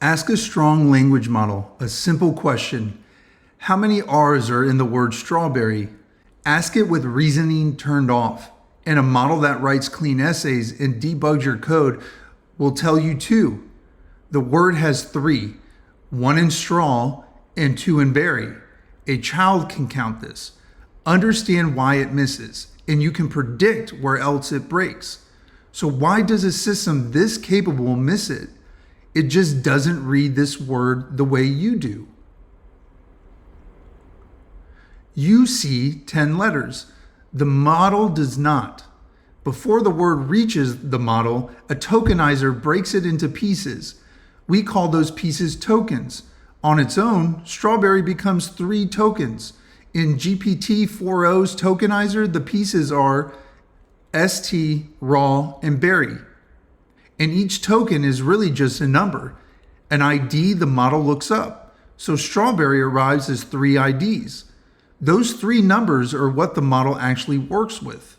Ask a strong language model a simple question. How many R's are in the word strawberry? Ask it with reasoning turned off. And a model that writes clean essays and debugs your code will tell you two. The word has three, one in straw and two in berry. A child can count this, understand why it misses, and you can predict where else it breaks. So why does a system this capable miss it? It just doesn't read this word the way you do. You see 10 letters. The model does not. Before the word reaches the model, a tokenizer breaks it into pieces. We call those pieces tokens. On its own, strawberry becomes 3 tokens. In GPT-4o's tokenizer, the pieces are ST, raw, and berry. And each token is really just a number, an ID the model looks up. So strawberry arrives as 3 IDs. Those 3 numbers are what the model actually works with.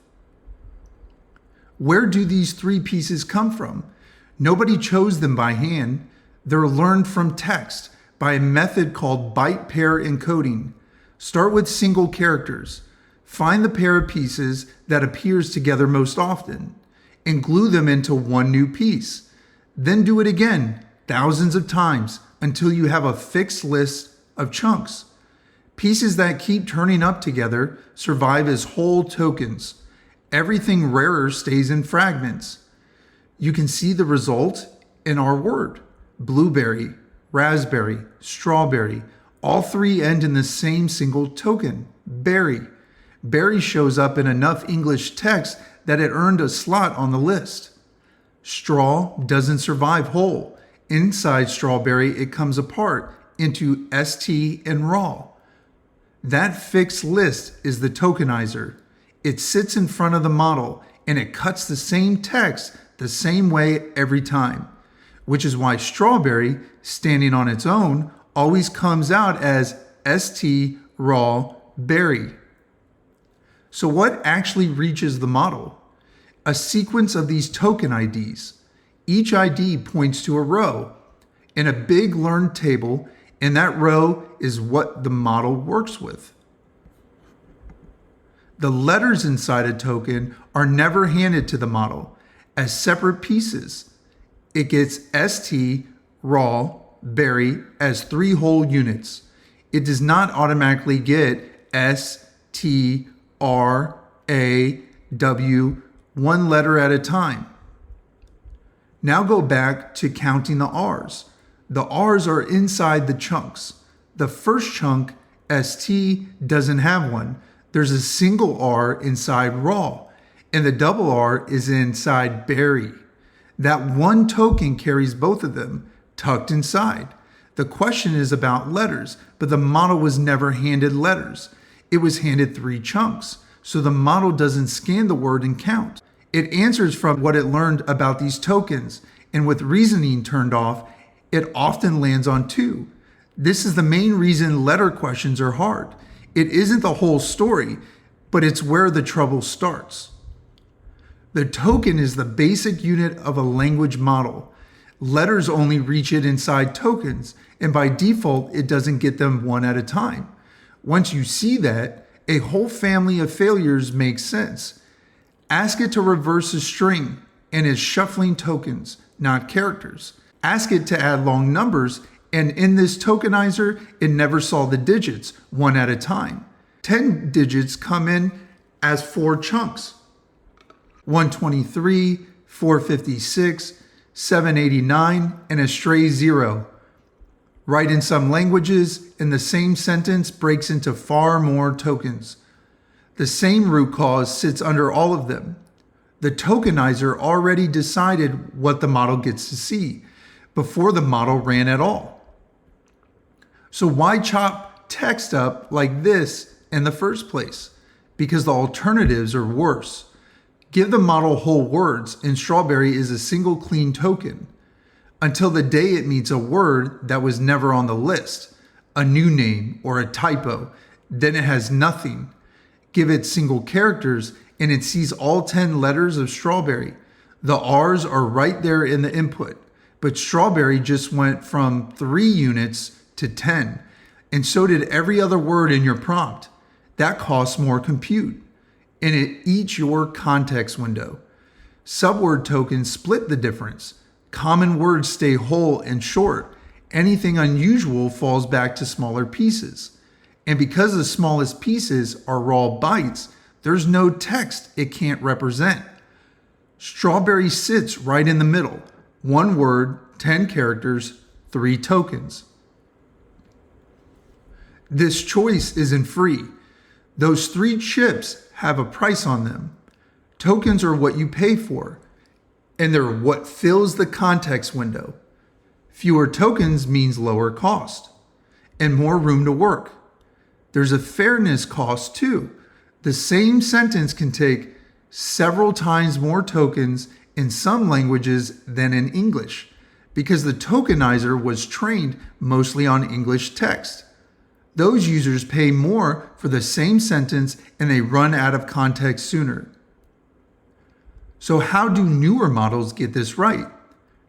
Where do these 3 pieces come from? Nobody chose them by hand. They're learned from text by a method called byte pair encoding. Start with single characters. Find the pair of pieces that appears together most often and glue them into one new piece. Then do it again, thousands of times, until you have a fixed list of chunks. Pieces that keep turning up together survive as whole tokens. Everything rarer stays in fragments. You can see the result in our word. Blueberry, raspberry, strawberry, all 3 end in the same single token, berry. Berry shows up in enough English text that it earned a slot on the list. Straw doesn't survive whole. Inside strawberry, it comes apart into ST and raw. That fixed list is the tokenizer. It sits in front of the model and it cuts the same text the same way every time, which is why strawberry, standing on its own, always comes out as ST, raw, berry. So what actually reaches the model? A sequence of these token IDs. Each ID points to a row in a big learned table, and that row is what the model works with. The letters inside a token are never handed to the model as separate pieces. It gets ST, raw, berry as 3 whole units. It does not automatically get S, T, R, A, W, one letter at a time. Now go back to counting the R's. The R's are inside the chunks. The first chunk, ST, doesn't have one. There's a single R inside raw, and the double R is inside berry. That one token carries both of them, tucked inside. The question is about letters, but the model was never handed letters. It was handed 3 chunks, so the model doesn't scan the word and count. It answers from what it learned about these tokens, and with reasoning turned off, it often lands on 2. This is the main reason letter questions are hard. It isn't the whole story, but it's where the trouble starts. The token is the basic unit of a language model. Letters only reach it inside tokens, and by default, it doesn't get them one at a time. Once you see that, a whole family of failures makes sense. Ask it to reverse a string, and it's shuffling tokens, not characters. Ask it to add long numbers, and in this tokenizer, it never saw the digits one at a time. 10 digits come in as 4 chunks. 123, 456, 789, and a stray 0. Right in some languages, in the same sentence breaks into far more tokens. The same root cause sits under all of them. The tokenizer already decided what the model gets to see before the model ran at all. So why chop text up like this in the first place? Because the alternatives are worse. Give the model whole words, and strawberry is a single clean token until the day it meets a word that was never on the list, a new name or a typo. Then it has nothing. Give it single characters and it sees all 10 letters of strawberry. The R's are right there in the input, but strawberry just went from 3 units to 10, and so did every other word in your prompt. That costs more compute, and it eats your context window. Subword tokens split the difference. Common words stay whole and short. Anything unusual falls back to smaller pieces. And because the smallest pieces are raw bytes, there's no text it can't represent. Strawberry sits right in the middle. 1 word, 10 characters, 3 tokens. This choice isn't free. Those 3 chips have a price on them. Tokens are what you pay for, and they're what fills the context window. Fewer tokens means lower cost and more room to work. There's a fairness cost too. The same sentence can take several times more tokens in some languages than in English, because the tokenizer was trained mostly on English text. Those users pay more for the same sentence and they run out of context sooner. So how do newer models get this right?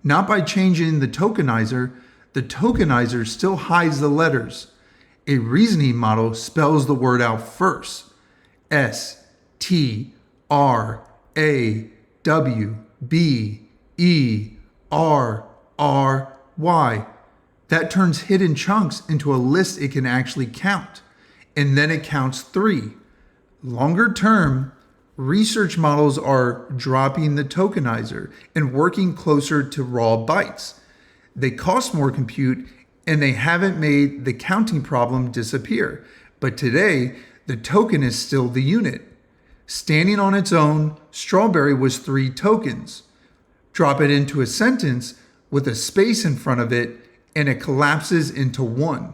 Not by changing the tokenizer still hides the letters. A reasoning model spells the word out first. S, T, R, A, W, B, E, R, R, Y. That turns hidden chunks into a list it can actually count. And then it counts 3. Longer term, research models are dropping the tokenizer and working closer to raw bytes. They cost more compute and they haven't made the counting problem disappear. But today, the token is still the unit. Standing on its own, strawberry was 3 tokens. Drop it into a sentence with a space in front of it and it collapses into 1.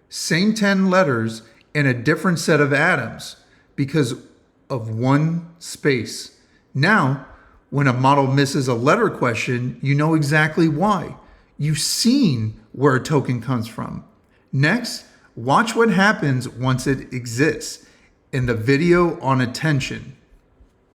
Same 10 letters and a different set of atoms because of 1 space. Now, when a model misses a letter question, you know exactly why. You've seen where a token comes from. Next, watch what happens once it exists in the video on attention.